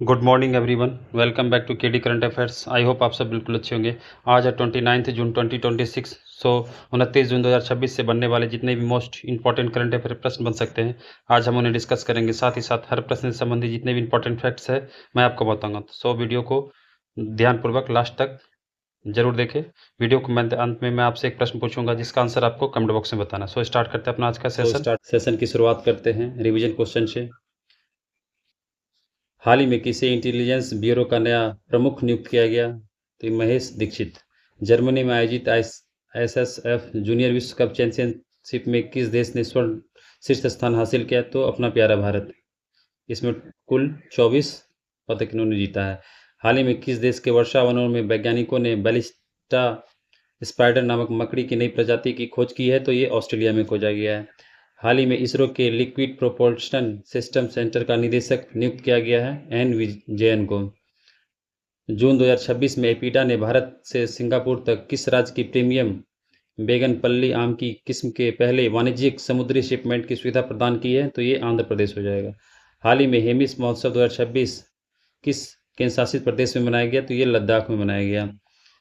Good morning everyone, welcome back to KD current affairs. I hope आप सब बिल्कुल अच्छे होंगे। आज है 29 जून 2026। 29 जून 2026 से बनने वाले जितने भी मोस्ट इंपॉर्टेंट करंट अफेयर प्रश्न बन सकते हैं, आज हम उन्हें डिस्कस करेंगे। साथ ही साथ हर प्रश्न से संबंधित जितने भी इंपॉर्टेंट फैक्ट्स है मैं आपको बताऊंगा। तो वीडियो को ध्यानपूर्वक लास्ट तक जरूर देखें। वीडियो को अंत में मैं आपसे एक प्रश्न पूछूंगा जिसका आंसर आपको कमेंट बॉक्स में बताना। स्टार्ट करते हैं अपना आज का सेशन की शुरुआत करते हैं रिविजन क्वेश्चन से। हाल ही में किसे इंटेलिजेंस ब्यूरो का नया प्रमुख नियुक्त किया गया? तो ये महेश दीक्षित। जर्मनी में आयोजित ISSF जूनियर विश्व कप चैंपियनशिप में किस देश ने स्वर्ण शीर्ष स्थान हासिल किया? तो अपना प्यारा भारत। इसमें कुल 24 पदक इन्होंने जीता है। हाल ही में किस देश के वर्षावनों में वैज्ञानिकों ने बैलिस्टा स्पाइडर नामक मकड़ी की नई प्रजाति की खोज की है? तो ये ऑस्ट्रेलिया में खोजा गया है। हाल ही में इसरो के लिक्विड प्रोपल्शन सिस्टम सेंटर का निदेशक नियुक्त किया गया है एन विजयन को। जून 2026 में एपीडा ने भारत से सिंगापुर तक किस राज्य की प्रीमियम बेगनपल्ली आम की किस्म के पहले वाणिज्यिक समुद्री शिपमेंट की सुविधा प्रदान की है? तो ये आंध्र प्रदेश हो जाएगा। हाल ही में हेमिस महोत्सव 2026 किस केंद्र शासित प्रदेश में मनाया गया? तो ये लद्दाख में मनाया गया।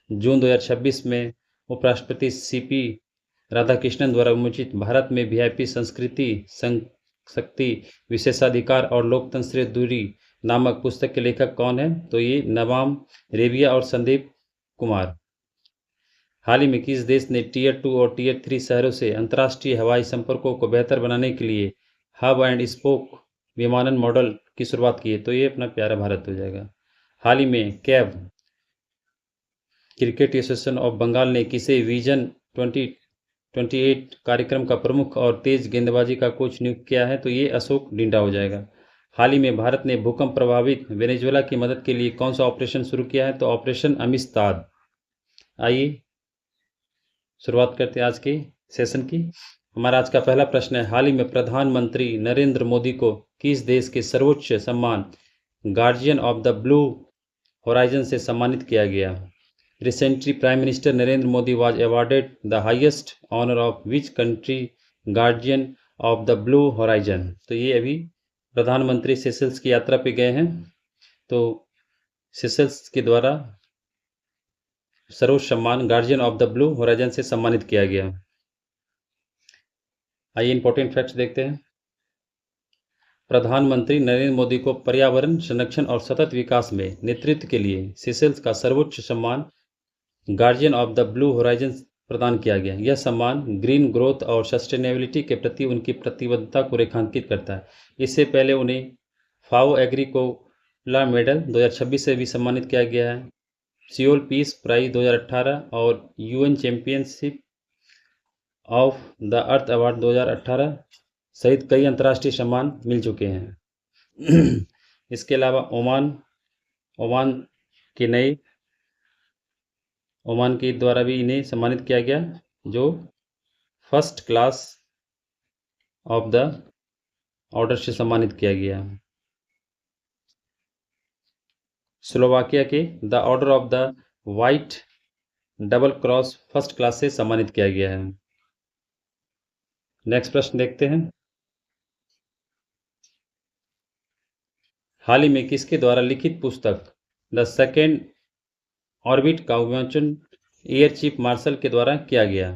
जून 2026 में उपराष्ट्रपति CP राधाकृष्णन द्वारा विमोचित भारत में VIP संस्कृति शक्ति विशेषाधिकार और लोकतंत्र से दूरी नामक पुस्तक के लेखक कौन है? तो ये नवाम रेबिया और संदीप कुमार। हाल ही में किस देश ने Tier 2 और Tier 3 शहरों से अंतर्राष्ट्रीय हवाई संपर्कों को बेहतर बनाने के लिए हब एंड स्पोक विमानन मॉडल की शुरुआत की है? तो ये अपना प्यारा भारत हो जाएगा। हाल ही में CAB cricket association of Bengal ने किसे विजन 2028 कार्यक्रम का प्रमुख और तेज गेंदबाजी का कोच नियुक्त किया है? तो ये अशोक डिंडा हो जाएगा। हाल ही में भारत ने भूकंप प्रभावित वेनेजुएला की मदद के लिए कौन सा ऑपरेशन शुरू किया है? तो ऑपरेशन अमिस्ताद। आइए शुरुआत करते हैं आज के सेशन की। हमारा आज का पहला प्रश्न है, हाल ही में प्रधानमंत्री नरेंद्र मोदी को किस देश के सर्वोच्च सम्मान guardian of the blue horizon से सम्मानित किया गया? Recently, Prime Minister Narendra Modi was awarded the highest honor of which country guardian of the Blue Horizon? तो ये अभी प्रधानमंत्री सेशल्स की यात्रा पे गए हैं, तो सेशल्स के द्वारा सर्वोच्च सम्मान guardian of the blue horizon से सम्मानित किया गया। आइए इंपॉर्टेंट फैक्ट्स देखते हैं। प्रधानमंत्री नरेंद्र मोदी को पर्यावरण संरक्षण और सतत विकास में नेतृत्व के लिए सेशल्स का सर्वोच्च सम्मान guardian of the blue horizon प्रदान किया गया। यह सम्मान ग्रीन ग्रोथ और सस्टेनेबिलिटी के प्रति उनकी प्रतिबद्धता को रेखांकित करता है। इससे पहले उन्हें फाओ एग्रीकोला मेडल 2026 से भी सम्मानित किया गया है। सियोल पीस प्राइज 2018 और UN championship of the earth award 2018 सहित कई अंतर्राष्ट्रीय सम्मान मिल चुके हैं। इसके अलावा ओमान के द्वारा भी इन्हें सम्मानित किया गया, जो first class of the order से सम्मानित किया गया। स्लोवाकिया के the order of the white double cross first class से सम्मानित किया गया है। नेक्स्ट प्रश्न देखते हैं। हाल ही में किसके द्वारा लिखित पुस्तक द सेकेंड ऑर्बिट का विमोचन एयर चीफ मार्शल के द्वारा किया गया?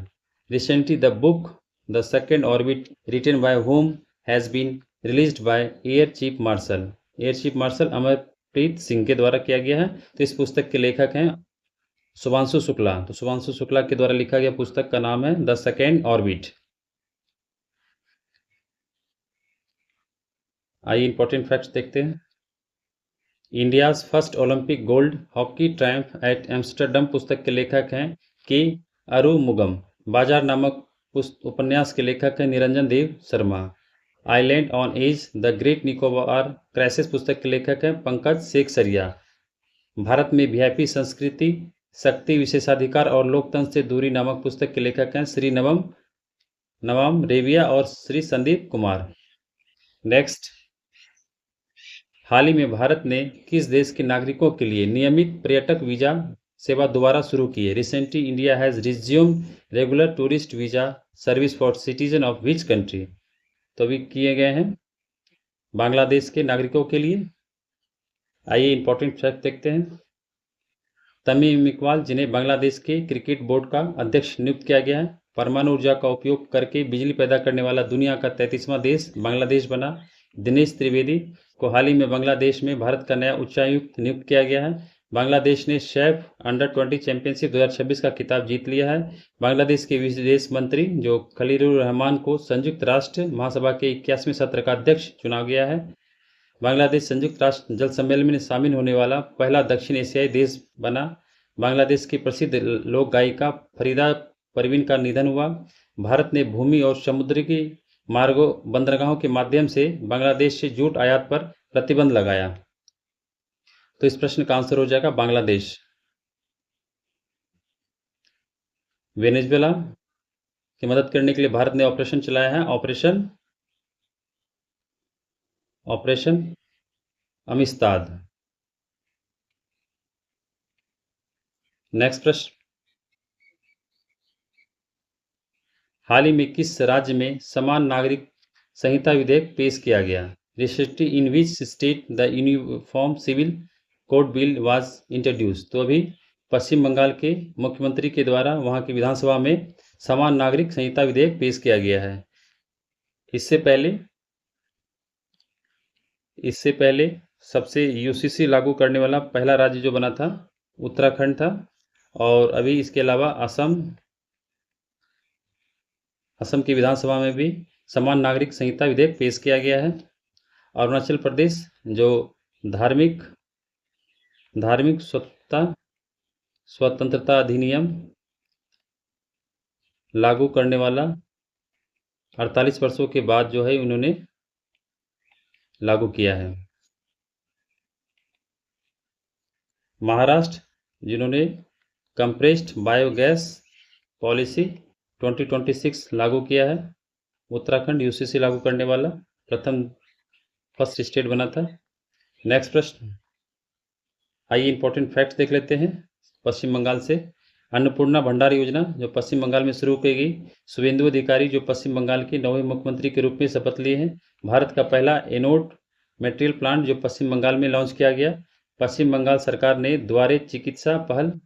Recently the book the second orbit written by whom has been released by air chief marshal Amarpreet Singh के द्वारा किया गया है। तो इस पुस्तक के लेखक हैं शुभांशु शुक्ला। तो शुभांशु शुक्ला के द्वारा लिखा गया पुस्तक का नाम है द सेकेंड ऑर्बिट। आइए इंपॉर्टेंट फैक्ट्स देखते हैं। India's first Olympic gold hockey triumph at Amsterdam पुस्तक के लेखक हैं के अरुमुगम। बाजार नामक उपन्यास के लेखक हैं Niranjan Dev Sharma. Island on edge the great Nicobar crisis पुस्तक के लेखक हैं पंकज सेकसरिया। भारत में VIP संस्कृति शक्ति विशेषाधिकार और लोकतंत्र से दूरी नामक पुस्तक के लेखक हैं श्री नवाम रेबिया और श्री संदीप कुमार। नेक्स्ट, हाल ही में भारत ने किस देश के नागरिकों के लिए नियमित पर्यटक वीजा सेवा दोबारा शुरू की है? Recently India has resumed regular tourist visa service for citizen of which country? तो अभी किए गए हैं बांग्लादेश के नागरिकों के लिए। आइए इंपॉर्टेंट फैक्ट देखते हैं। तमीम इकबाल, जिन्हें बांग्लादेश के क्रिकेट बोर्ड का अध्यक्ष नियुक्त किया गया है। परमाणु ऊर्जा का उपयोग करके बिजली पैदा करने वाला दुनिया का 33वां देश बांग्लादेश बना। दिनेश त्रिवेदी को हाल ही में बांग्लादेश में भारत का नया उच्चायुक्त नियुक्त किया गया है। बांग्लादेश ने सैफ अंडर-20 चैंपियनशिप 2026 का खिताब जीत लिया है। बांग्लादेश के विदेश मंत्री जो खलीलुर रहमान को संयुक्त राष्ट्र महासभा के 21वें सत्र का अध्यक्ष चुना गया है। बांग्लादेश संयुक्त राष्ट्र जल सम्मेलन में शामिल होने वाला पहला दक्षिण एशियाई देश बना। बांग्लादेश की प्रसिद्ध लोक गायिका फरीदा परवीन का निधन हुआ। भारत ने भूमि और समुद्री मार्गों बंदरगाहों के माध्यम से बांग्लादेश से जूट आयात पर प्रतिबंध लगाया। तो इस प्रश्न का आंसर हो जाएगा बांग्लादेश। वेनेजुएला की मदद करने के लिए भारत ने ऑपरेशन चलाया है, ऑपरेशन अमिस्ताद। नेक्स्ट प्रश्न, हाल ही में किस राज्य में समान नागरिक संहिता विधेयक पेश किया गया? Recently in which state the uniform civil code bill was introduce? तो अभी पश्चिम बंगाल के मुख्यमंत्री के द्वारा वहां की विधानसभा में समान नागरिक संहिता विधेयक पेश किया गया है। इससे पहले सबसे यूसीसी लागू करने वाला पहला राज्य जो बना था उत्तराखंड था। और अभी इसके अलावा असम की विधानसभा में भी समान नागरिक संहिता विधेयक पेश किया गया है। अरुणाचल प्रदेश जो धार्मिक स्वतंत्रता अधिनियम लागू करने वाला 48 वर्षों के बाद जो है उन्होंने लागू किया है। महाराष्ट्र जिन्होंने कंप्रेस्ड बायोगैस पॉलिसी 2026 लागू किया है। उत्तराखंड यूसीसी लागू करने वाला फर्स्ट स्टेट बना था। नेक्स्ट प्रश्न, आइए इंपॉर्टेंट फैक्ट्स देख लेते हैं पश्चिम बंगाल से। अन्नपूर्णा भंडार योजना जो पश्चिम बंगाल में शुरू की गई। शुभेंदु अधिकारी जो पश्चिम बंगाल के 9वें मुख्यमंत्री के रूप में शपथ लिए हैं। भारत का पहला एनोड मटेरियल प्लांट जो पश्चिम बंगाल में लॉन्च किया गया। पश्चिम बंगाल सरकार ने द्वारे चिकित्सा पहल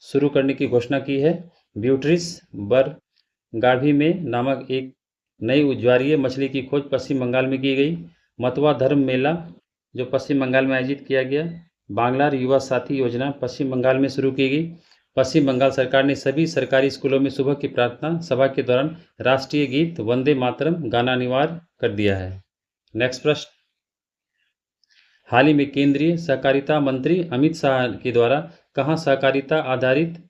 शुरू करने की घोषणा की है। ब्यूट्रिस बरगाढ़ी में नामक एक नई ज्वारीय मछली की खोज पश्चिम बंगाल में की गई। मतवा धर्म मेला जो पश्चिम बंगाल में आयोजित किया गया। बांग्लार युवा साथी योजना पश्चिम बंगाल में शुरू की गई। पश्चिम बंगाल सरकार ने सभी सरकारी स्कूलों में सुबह की प्रार्थना सभा के दौरान राष्ट्रीय गीत वंदे मातरम गाना अनिवार्य कर दिया है। नेक्स्ट प्रश्न, हाल ही में केंद्रीय सहकारिता मंत्री अमित शाह के द्वारा कहां सहकारिता आधारित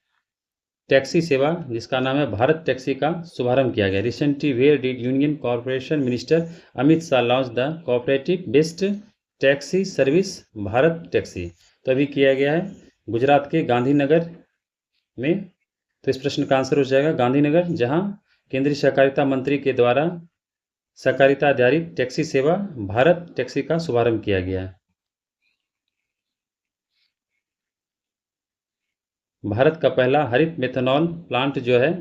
टैक्सी सेवा जिसका नाम है भारत टैक्सी का शुभारंभ किया गया? Recently where did union corporation minister Amit Shah launch the cooperative based taxi service Bharat taxi? तो अभी किया गया है गुजरात के गांधीनगर में। तो इस प्रश्न का आंसर हो जाएगा गांधीनगर, जहां केंद्रीय सहकारिता मंत्री के द्वारा सहकारिता आधारित टैक्सी सेवा भारत टैक्सी का शुभारंभ किया गया है। भारत का पहला हरित मेथनॉल प्लांट जो है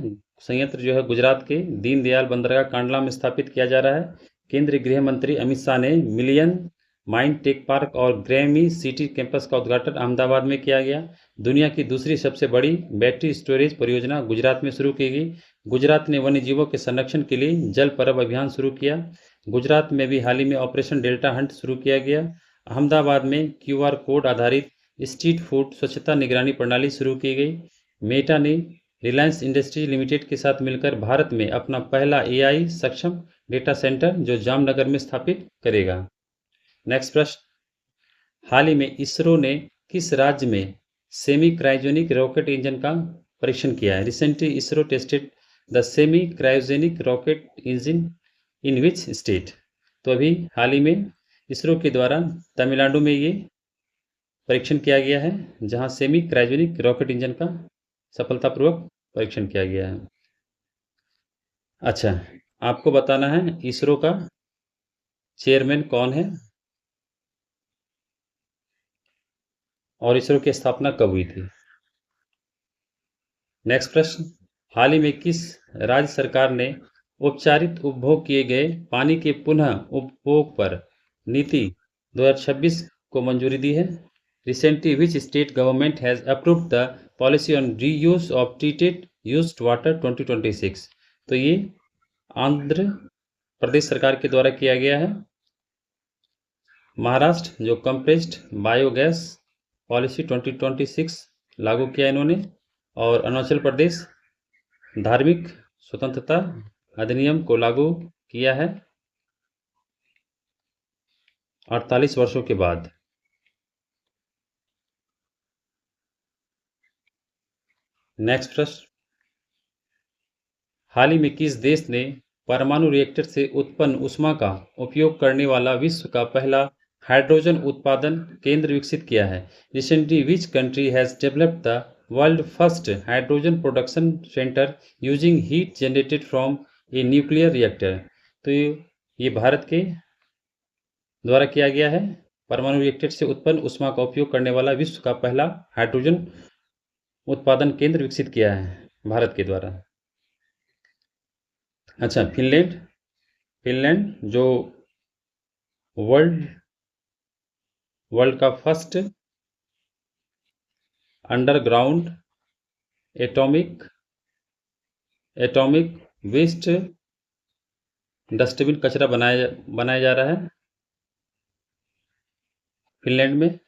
संयंत्र जो है गुजरात के दीनदयाल बंदरगाह कांडला में स्थापित किया जा रहा है। केंद्रीय गृह मंत्री अमित शाह ने मिलियन माइंड टेक पार्क और ग्रैमी सिटी कैंपस का उद्घाटन अहमदाबाद में किया गया। दुनिया की दूसरी सबसे बड़ी बैटरी स्टोरेज परियोजना गुजरात में शुरू की गई। गुजरात ने वन्यजीवों के संरक्षण के लिए जल पर्व अभियान शुरू किया। गुजरात में भी हाल ही में ऑपरेशन डेल्टा हंट शुरू किया गया। अहमदाबाद में QR कोड आधारित स्ट्रीट फूड स्वच्छता निगरानी प्रणाली शुरू की गई। मेटा ने रिलायंस इंडस्ट्रीज लिमिटेड के साथ मिलकर भारत में अपना पहला AI सक्षम डेटा सेंटर जो जामनगर में स्थापित करेगा। नेक्स्ट प्रश्न, हाल ही में इसरो ने किस राज्य में सेमी क्रायोजेनिक रॉकेट इंजन का परीक्षण किया है? Recently ISRO tested the semi cryogenic rocket engine in which state? तो अभी हाल ही में इसरो के द्वारा तमिलनाडु में ये परीक्षण किया गया है, जहां सेमी क्रायोजेनिक रॉकेट इंजन का सफलतापूर्वक परीक्षण किया गया है। अच्छा, आपको बताना है इसरो का चेयरमैन कौन है और इसरो की स्थापना कब हुई थी। नेक्स्ट प्रश्न, हाल ही में किस राज्य सरकार ने उपचारित उपभोग किए गए पानी के पुनः उपभोग पर नीति 2026 को मंजूरी दी है? Recently which state government has approved the policy on reuse of treated used water 2026? तो ये आंध्र प्रदेश सरकार के द्वारा किया गया है। महाराष्ट्र जो कंप्रेस्ड बायोगैस पॉलिसी 2026 लागू किया इन्होंने, और अरुणाचल प्रदेश धार्मिक स्वतंत्रता अधिनियम को लागू किया है 48 वर्षों के बाद। नेक्स्ट प्रश्न, हाल ही में किस देश ने परमाणु रिएक्टर से उत्पन्न ऊष्मा का उपयोग करने वाला विश्व का पहला हाइड्रोजन उत्पादन केंद्र विकसित किया है? Recently which country has developed the world first hydrogen production centre using heat generated from a nuclear reactor? तो ये भारत के द्वारा किया गया है। परमाणु रिएक्टर से उत्पन्न ऊष्मा का उपयोग करने वाला विश्व का पहला हाइड्रोजन उत्पादन केंद्र विकसित किया है भारत के द्वारा। अच्छा, फिनलैंड जो वर्ल्ड का first underground atomic waste dustbin कचरा बनाया जा रहा है फिनलैंड में।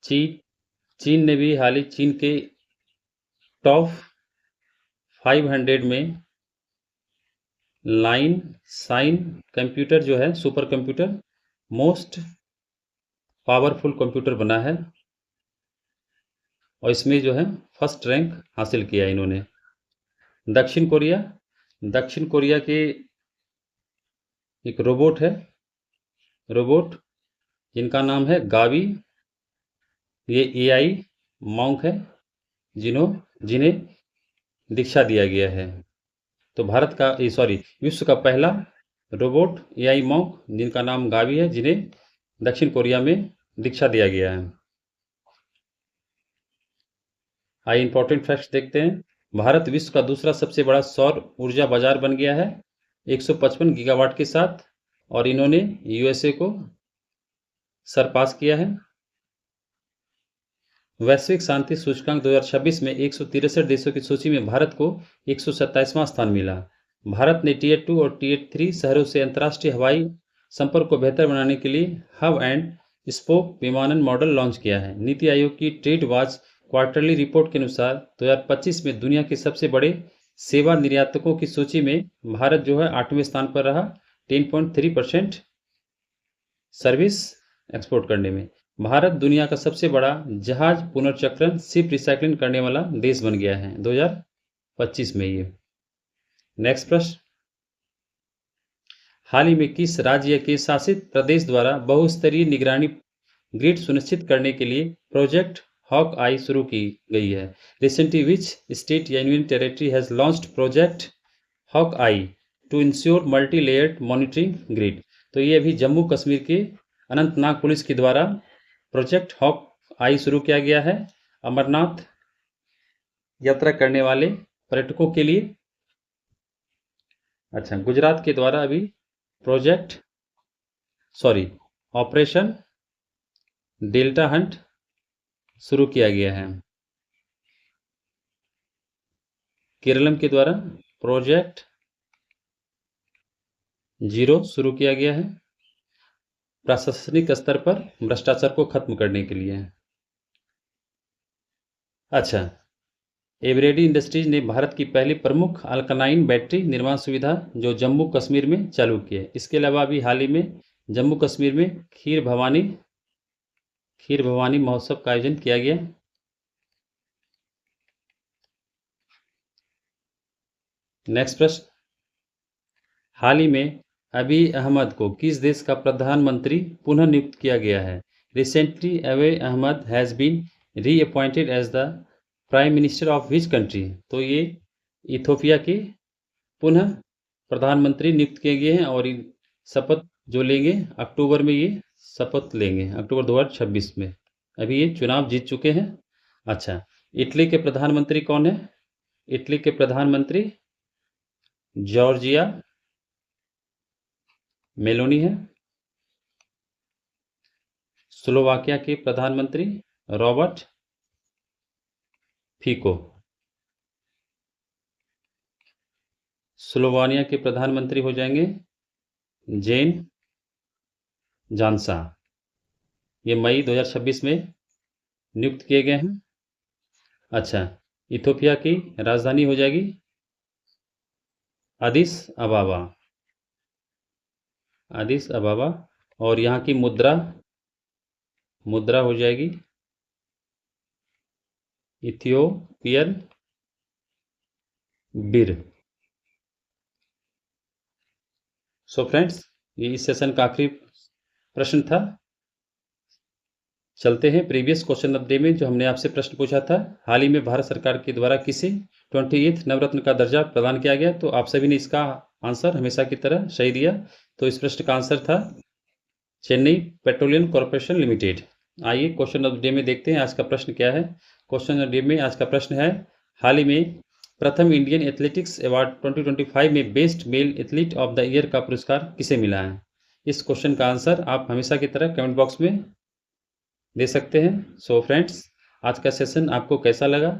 चीन ने भी हाल ही चीन के टॉप 500 में लाइन साइन कंप्यूटर जो है super computer most powerful computer बना है, और इसमें जो है फर्स्ट रैंक हासिल किया इन्होंने। दक्षिण कोरिया के एक रोबोट जिनका नाम है गावी। ये एआई मॉन्क है जिन्हें दीक्षा दिया गया है। तो विश्व का पहला रोबोट एआई मॉन्क जिनका नाम गावी है, जिन्हें दक्षिण कोरिया में दीक्षा दिया गया है। आइए इंपॉर्टेंट फैक्ट्स देखते हैं। भारत विश्व का दूसरा सबसे बड़ा सौर ऊर्जा बाजार बन गया है 155 गीगावाट के साथ, और इन्होंने यूएसए को सरपास किया है। वैश्विक शांति सूचकांक 2026 में 163 देशों की सूची में भारत को 127वां स्थान मिला। भारत ने टीयर 2 और टीयर 3 शहरों से अंतर्राष्ट्रीय हवाई संपर्क को बेहतर बनाने के लिए हब एंड स्पोक विमानन मॉडल लॉन्च किया है। नीति आयोग की ट्रेड वॉच क्वार्टरली रिपोर्ट के अनुसार 2025 में दुनिया के सबसे बड़े सेवा निर्यातकों की सूची में भारत जो है 8वें स्थान पर रहा 10.3% सर्विस एक्सपोर्ट करने में। भारत दुनिया का सबसे बड़ा जहाज पुनर्चक्रण शिप रिसाइकलिंग करने वाला देश बन गया है 2025 में ये। नेक्स्ट प्रश्न, हाल ही में किस राज्य के शासित प्रदेश द्वारा बहुस्तरीय निगरानी ग्रिड सुनिश्चित करने के लिए प्रोजेक्ट हॉक आई शुरू की गई है? रिसेंटली विच स्टेट या union territory has launched project hawk eye to ensure multi layered monitoring grid? तो ये अभी जम्मू कश्मीर के अनंतनाग पुलिस के द्वारा प्रोजेक्ट हॉक आई शुरू किया गया है अमरनाथ यात्रा करने वाले पर्यटकों के लिए। अच्छा, गुजरात के द्वारा अभी ऑपरेशन डेल्टा हंट शुरू किया गया है। केरलम के द्वारा प्रोजेक्ट जीरो शुरू किया गया है प्रशासनिक स्तर पर भ्रष्टाचार को खत्म करने के लिए। अच्छा, एवरेडी इंडस्ट्रीज ने भारत की पहली प्रमुख अल्कनाइन बैटरी निर्माण सुविधा जो जम्मू कश्मीर में चालू की है। इसके अलावा अभी हाल ही में जम्मू कश्मीर में खीर भवानी महोत्सव का आयोजन किया गया। नेक्स्ट प्रश्न, हाल ही में अबी अहमद को किस देश का प्रधानमंत्री पुनः नियुक्त किया गया है? Recently Abiy Ahmed has been reappointed as the prime minister of which country? तो ये इथोपिया के पुनः प्रधानमंत्री नियुक्त किए गए हैं, और शपथ जो लेंगे अक्टूबर में, ये शपथ लेंगे अक्टूबर 2026 में। अभी ये चुनाव जीत चुके हैं। अच्छा, इटली के प्रधानमंत्री कौन है? इटली के प्रधानमंत्री जॉर्जिया मेलोनी है। स्लोवाकिया के प्रधानमंत्री रॉबर्ट फीको। स्लोवानिया के प्रधानमंत्री हो जाएंगे जेन जानसा। ये मई 2026 में नियुक्त किए गए हैं। अच्छा, इथोपिया की राजधानी हो जाएगी अदिस अबाबा। अदिस अबाबा। और यहाँ की मुद्रा हो जाएगी इथियोपियन बिर। सो फ्रेंड्स, ये इस सेशन का आखिरी प्रश्न था। चलते हैं प्रीवियस क्वेश्चन ऑफ डे में, जो हमने आपसे प्रश्न पूछा था, हाल ही में भारत सरकार के द्वारा किसे 28th नवरत्न का दर्जा प्रदान किया गया। तो आप सभी ने इसका आंसर हमेशा की तरह सही दिया। तो इस प्रश्न का आंसर था चेन्नई पेट्रोलियम कॉर्पोरेशन लिमिटेड। आइए क्वेश्चन ऑफ डे में देखते हैं आज का प्रश्न क्या है। क्वेश्चन ऑफ डे में आज का प्रश्न है, हाल ही में प्रथम इंडियन एथलेटिक्स अवार्ड 2025 में best male athlete of the year का पुरस्कार किसे मिला है। इस क्वेश्चन का आंसर आप हमेशा की तरह कमेंट बॉक्स में दे सकते हैं। सो फ्रेंड्स, आज का सेशन आपको कैसा लगा?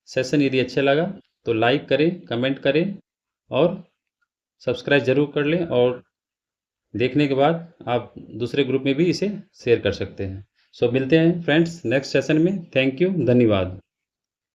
सेशन यदि अच्छा लगा तो लाइक करें, कमेंट करें और सब्सक्राइब जरूर कर लें, और देखने के बाद आप दूसरे ग्रुप में भी इसे शेयर कर सकते हैं। सो मिलते हैं फ्रेंड्स नेक्स्ट सेशन में। थैंक यू, धन्यवाद।